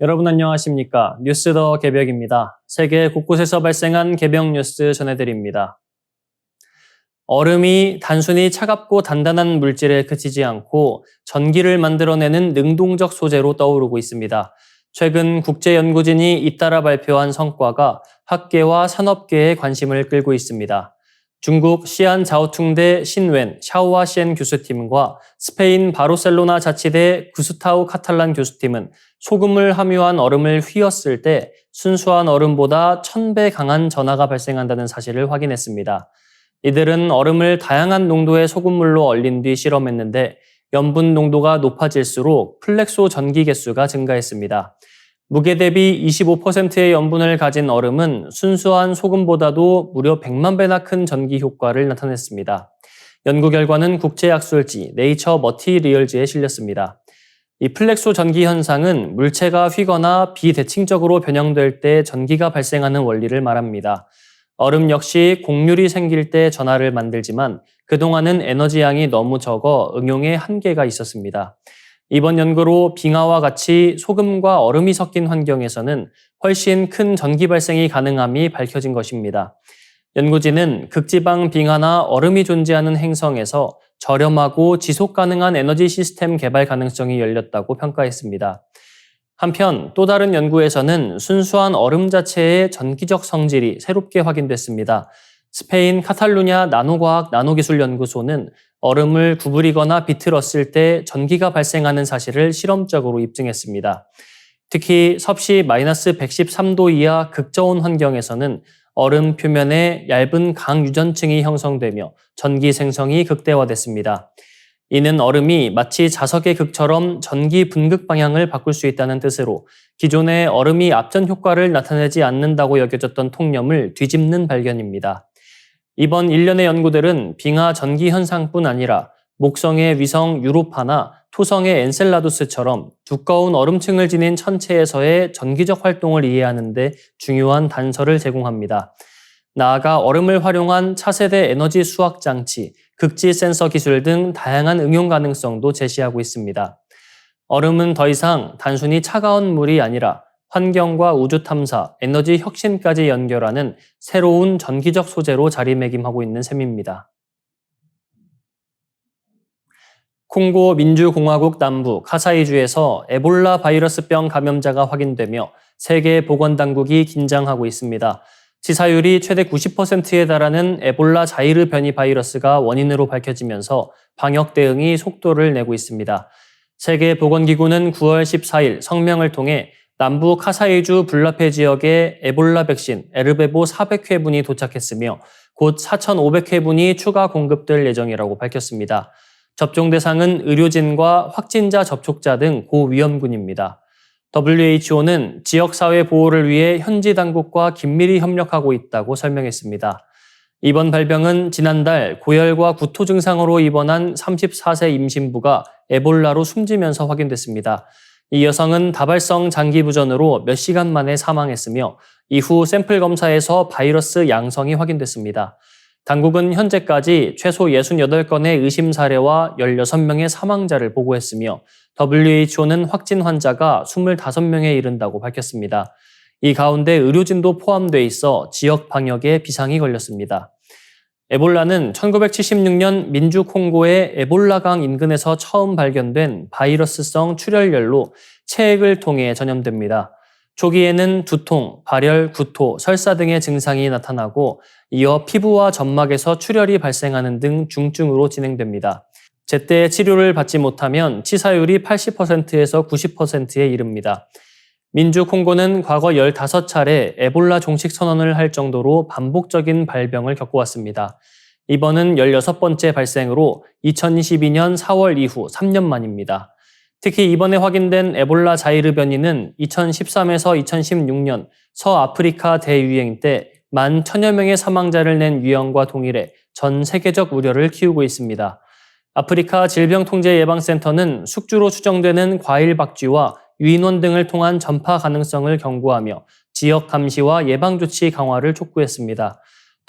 여러분 안녕하십니까? 뉴스 더 개벽입니다. 세계 곳곳에서 발생한 개벽 뉴스 전해드립니다. 얼음이 단순히 차갑고 단단한 물질에 그치지 않고 전기를 만들어내는 능동적 소재로 떠오르고 있습니다. 최근 국제연구진이 잇따라 발표한 성과가 학계와 산업계의 관심을 끌고 있습니다. 중국 시안자오퉁대 신웬 샤오화시엔 교수팀과 스페인 바르셀로나 자치대 구스타우 카탈란 교수팀은 소금을 함유한 얼음을 휘었을 때 순수한 얼음보다 1000배 강한 전하가 발생한다는 사실을 확인했습니다. 이들은 얼음을 다양한 농도의 소금물로 얼린 뒤 실험했는데 염분 농도가 높아질수록 플렉소 전기 개수가 증가했습니다. 무게 대비 25%의 염분을 가진 얼음은 순수한 소금보다도 무려 100만 배나 큰 전기 효과를 나타냈습니다. 연구 결과는 국제학술지 네이처 머티리얼즈에 실렸습니다. 이 플렉소 전기 현상은 물체가 휘거나 비대칭적으로 변형될 때 전기가 발생하는 원리를 말합니다. 얼음 역시 곡률이 생길 때 전하를 만들지만 그동안은 에너지 양이 너무 적어 응용에 한계가 있었습니다. 이번 연구로 빙하와 같이 소금과 얼음이 섞인 환경에서는 훨씬 큰 전기 발생이 가능함이 밝혀진 것입니다. 연구진은 극지방 빙하나 얼음이 존재하는 행성에서 저렴하고 지속 가능한 에너지 시스템 개발 가능성이 열렸다고 평가했습니다. 한편 또 다른 연구에서는 순수한 얼음 자체의 전기적 성질이 새롭게 확인됐습니다. 스페인 카탈루냐 나노과학 나노기술연구소는 얼음을 구부리거나 비틀었을 때 전기가 발생하는 사실을 실험적으로 입증했습니다. 특히 섭씨 마이너스 113도 이하 극저온 환경에서는 얼음 표면에 얇은 강유전층이 형성되며 전기 생성이 극대화됐습니다. 이는 얼음이 마치 자석의 극처럼 전기 분극 방향을 바꿀 수 있다는 뜻으로 기존의 얼음이 앞전 효과를 나타내지 않는다고 여겨졌던 통념을 뒤집는 발견입니다. 이번 일련의 연구들은 빙하 전기 현상뿐 아니라 목성의 위성 유로파나 토성의 엔셀라두스처럼 두꺼운 얼음층을 지닌 천체에서의 전기적 활동을 이해하는 데 중요한 단서를 제공합니다. 나아가 얼음을 활용한 차세대 에너지 수학 장치, 극지 센서 기술 등 다양한 응용 가능성도 제시하고 있습니다. 얼음은 더 이상 단순히 차가운 물이 아니라 환경과 우주 탐사, 에너지 혁신까지 연결하는 새로운 전기적 소재로 자리매김하고 있는 셈입니다. 콩고 민주공화국 남부 카사이주에서 에볼라 바이러스병 감염자가 확인되며 세계 보건당국이 긴장하고 있습니다. 치사율이 최대 90%에 달하는 에볼라 자이르 변이 바이러스가 원인으로 밝혀지면서 방역 대응이 속도를 내고 있습니다. 세계보건기구는 9월 14일 성명을 통해 남부 카사이주 블라페 지역에 에볼라 백신 에르베보 400회분이 도착했으며 곧 4,500회분이 추가 공급될 예정이라고 밝혔습니다. 접종 대상은 의료진과 확진자 접촉자 등 고위험군입니다. WHO는 지역사회 보호를 위해 현지 당국과 긴밀히 협력하고 있다고 설명했습니다. 이번 발병은 지난달 고열과 구토 증상으로 입원한 34세 임신부가 에볼라로 숨지면서 확인됐습니다. 이 여성은 다발성 장기부전으로 몇 시간 만에 사망했으며 이후 샘플 검사에서 바이러스 양성이 확인됐습니다. 당국은 현재까지 최소 68건의 의심 사례와 16명의 사망자를 보고했으며 WHO는 확진 환자가 25명에 이른다고 밝혔습니다. 이 가운데 의료진도 포함돼 있어 지역 방역에 비상이 걸렸습니다. 에볼라는 1976년 민주 콩고의 에볼라강 인근에서 처음 발견된 바이러스성 출혈열로 체액을 통해 전염됩니다. 초기에는 두통, 발열, 구토, 설사 등의 증상이 나타나고 이어 피부와 점막에서 출혈이 발생하는 등 중증으로 진행됩니다. 제때 치료를 받지 못하면 치사율이 80%에서 90%에 이릅니다. 민주 콩고는 과거 15차례 에볼라 종식 선언을 할 정도로 반복적인 발병을 겪어왔습니다. 이번은 16번째 발생으로 2022년 4월 이후 3년 만입니다. 특히 이번에 확인된 에볼라 자이르 변이는 2013에서 2016년 서아프리카 대유행 때 10,000여 명의 사망자를 낸 유형과 동일해 전 세계적 우려를 키우고 있습니다. 아프리카 질병통제예방센터는 숙주로 추정되는 과일 박쥐와 유인원 등을 통한 전파 가능성을 경고하며 지역 감시와 예방조치 강화를 촉구했습니다.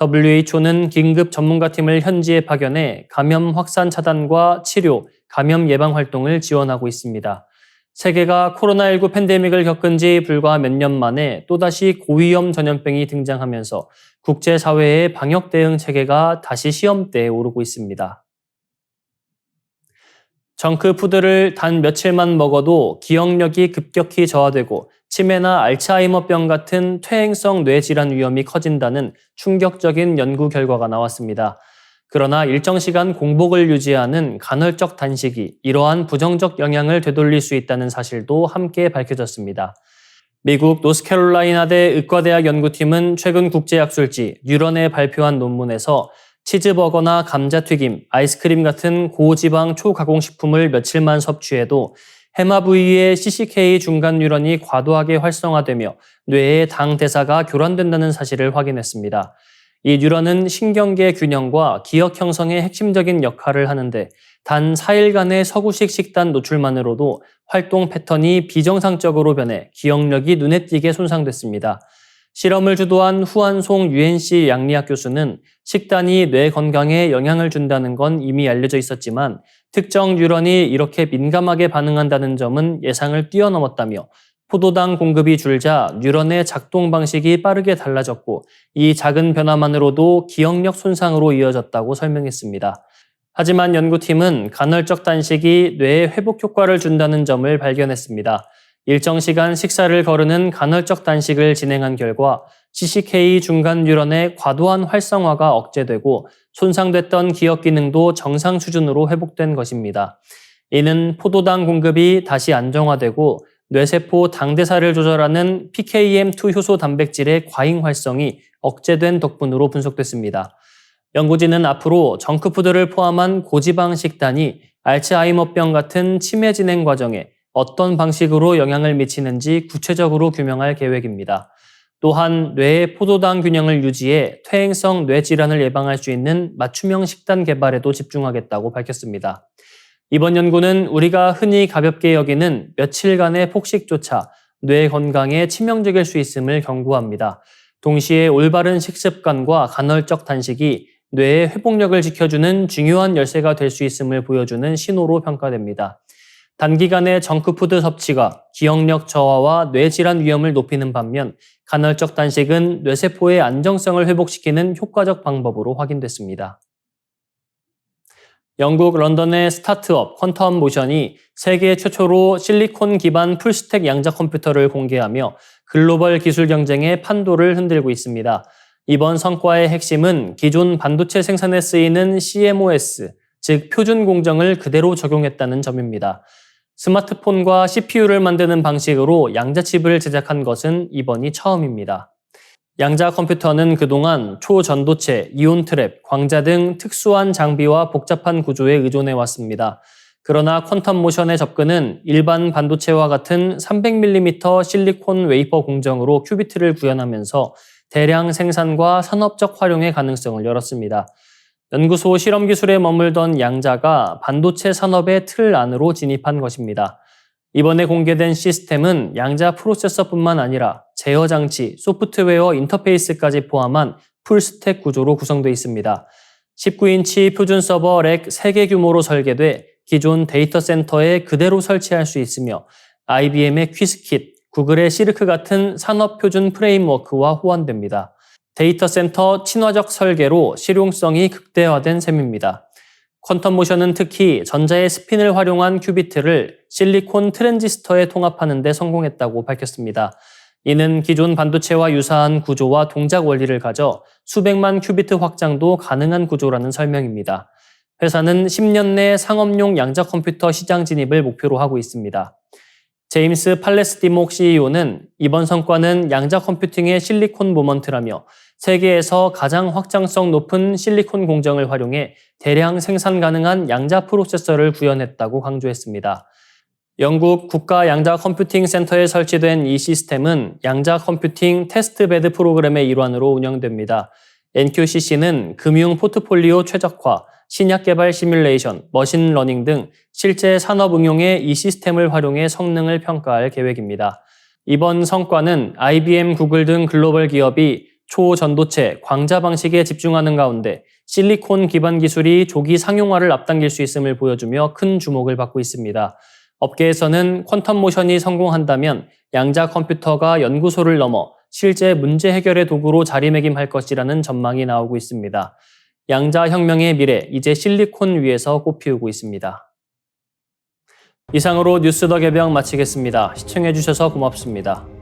WHO는 긴급 전문가팀을 현지에 파견해 감염 확산 차단과 치료, 감염 예방 활동을 지원하고 있습니다. 세계가 코로나19 팬데믹을 겪은 지 불과 몇 년 만에 또다시 고위험 전염병이 등장하면서 국제사회의 방역 대응 체계가 다시 시험대에 오르고 있습니다. 정크푸드를 단 며칠만 먹어도 기억력이 급격히 저하되고 치매나 알츠하이머병 같은 퇴행성 뇌질환 위험이 커진다는 충격적인 연구 결과가 나왔습니다. 그러나 일정 시간 공복을 유지하는 간헐적 단식이 이러한 부정적 영향을 되돌릴 수 있다는 사실도 함께 밝혀졌습니다. 미국 노스캐롤라이나대 의과대학 연구팀은 최근 국제약술지 뉴런에 발표한 논문에서 치즈버거나 감자튀김, 아이스크림 같은 고지방 초가공식품을 며칠만 섭취해도 해마 부위의 CCK 중간 뉴런이 과도하게 활성화되며 뇌의 당 대사가 교란된다는 사실을 확인했습니다. 이 뉴런은 신경계 균형과 기억 형성의 핵심적인 역할을 하는데 단 4일간의 서구식 식단 노출만으로도 활동 패턴이 비정상적으로 변해 기억력이 눈에 띄게 손상됐습니다. 실험을 주도한 후안송 UNC 양리학 교수는 식단이 뇌 건강에 영향을 준다는 건 이미 알려져 있었지만 특정 뉴런이 이렇게 민감하게 반응한다는 점은 예상을 뛰어넘었다며 포도당 공급이 줄자 뉴런의 작동 방식이 빠르게 달라졌고 이 작은 변화만으로도 기억력 손상으로 이어졌다고 설명했습니다. 하지만 연구팀은 간헐적 단식이 뇌에 회복 효과를 준다는 점을 발견했습니다. 일정 시간 식사를 거르는 간헐적 단식을 진행한 결과 CCK 중간 뉴런의 과도한 활성화가 억제되고 손상됐던 기억 기능도 정상 수준으로 회복된 것입니다. 이는 포도당 공급이 다시 안정화되고 뇌세포 당대사를 조절하는 PKM2 효소 단백질의 과잉 활성이 억제된 덕분으로 분석됐습니다. 연구진은 앞으로 정크푸드를 포함한 고지방 식단이 알츠하이머병 같은 치매 진행 과정에 어떤 방식으로 영향을 미치는지 구체적으로 규명할 계획입니다. 또한 뇌의 포도당 균형을 유지해 퇴행성 뇌질환을 예방할 수 있는 맞춤형 식단 개발에도 집중하겠다고 밝혔습니다. 이번 연구는 우리가 흔히 가볍게 여기는 며칠간의 폭식조차 뇌 건강에 치명적일 수 있음을 경고합니다. 동시에 올바른 식습관과 간헐적 단식이 뇌의 회복력을 지켜주는 중요한 열쇠가 될 수 있음을 보여주는 신호로 평가됩니다. 단기간의 정크푸드 섭취가 기억력 저하와 뇌질환 위험을 높이는 반면 간헐적 단식은 뇌세포의 안정성을 회복시키는 효과적 방법으로 확인됐습니다. 영국 런던의 스타트업 퀀텀 모션이 세계 최초로 실리콘 기반 풀스택 양자 컴퓨터를 공개하며 글로벌 기술 경쟁의 판도를 흔들고 있습니다. 이번 성과의 핵심은 기존 반도체 생산에 쓰이는 CMOS, 즉 표준 공정을 그대로 적용했다는 점입니다. 스마트폰과 CPU를 만드는 방식으로 양자칩을 제작한 것은 이번이 처음입니다. 양자 컴퓨터는 그동안 초전도체, 이온 트랩, 광자 등 특수한 장비와 복잡한 구조에 의존해 왔습니다. 그러나 퀀텀 모션의 접근은 일반 반도체와 같은 300mm 실리콘 웨이퍼 공정으로 큐비트를 구현하면서 대량 생산과 산업적 활용의 가능성을 열었습니다. 연구소 실험 기술에 머물던 양자가 반도체 산업의 틀 안으로 진입한 것입니다. 이번에 공개된 시스템은 양자 프로세서뿐만 아니라 제어 장치, 소프트웨어 인터페이스까지 포함한 풀스택 구조로 구성되어 있습니다. 19인치 표준 서버 렉 3개 규모로 설계돼 기존 데이터 센터에 그대로 설치할 수 있으며 IBM의 퀴스킷, 구글의 시르크 같은 산업 표준 프레임워크와 호환됩니다. 데이터 센터 친화적 설계로 실용성이 극대화된 셈입니다. 퀀텀 모션은 특히 전자의 스핀을 활용한 큐비트를 실리콘 트랜지스터에 통합하는 데 성공했다고 밝혔습니다. 이는 기존 반도체와 유사한 구조와 동작 원리를 가져 수백만 큐비트 확장도 가능한 구조라는 설명입니다. 회사는 10년 내 상업용 양자 컴퓨터 시장 진입을 목표로 하고 있습니다. 제임스 팔레스티목 CEO는 이번 성과는 양자 컴퓨팅의 실리콘 모먼트라며 세계에서 가장 확장성 높은 실리콘 공정을 활용해 대량 생산 가능한 양자 프로세서를 구현했다고 강조했습니다. 영국 국가 양자 컴퓨팅 센터에 설치된 이 시스템은 양자 컴퓨팅 테스트베드 프로그램의 일환으로 운영됩니다. NQCC는 금융 포트폴리오 최적화, 신약 개발 시뮬레이션, 머신러닝 등 실제 산업 응용에 이 시스템을 활용해 성능을 평가할 계획입니다. 이번 성과는 IBM, 구글 등 글로벌 기업이 초전도체, 광자 방식에 집중하는 가운데 실리콘 기반 기술이 조기 상용화를 앞당길 수 있음을 보여주며 큰 주목을 받고 있습니다. 업계에서는 퀀텀 모션이 성공한다면 양자 컴퓨터가 연구소를 넘어 실제 문제 해결의 도구로 자리매김할 것이라는 전망이 나오고 있습니다. 양자 혁명의 미래, 이제 실리콘 위에서 꽃피우고 있습니다. 이상으로 뉴스 더 개병 마치겠습니다. 시청해주셔서 고맙습니다.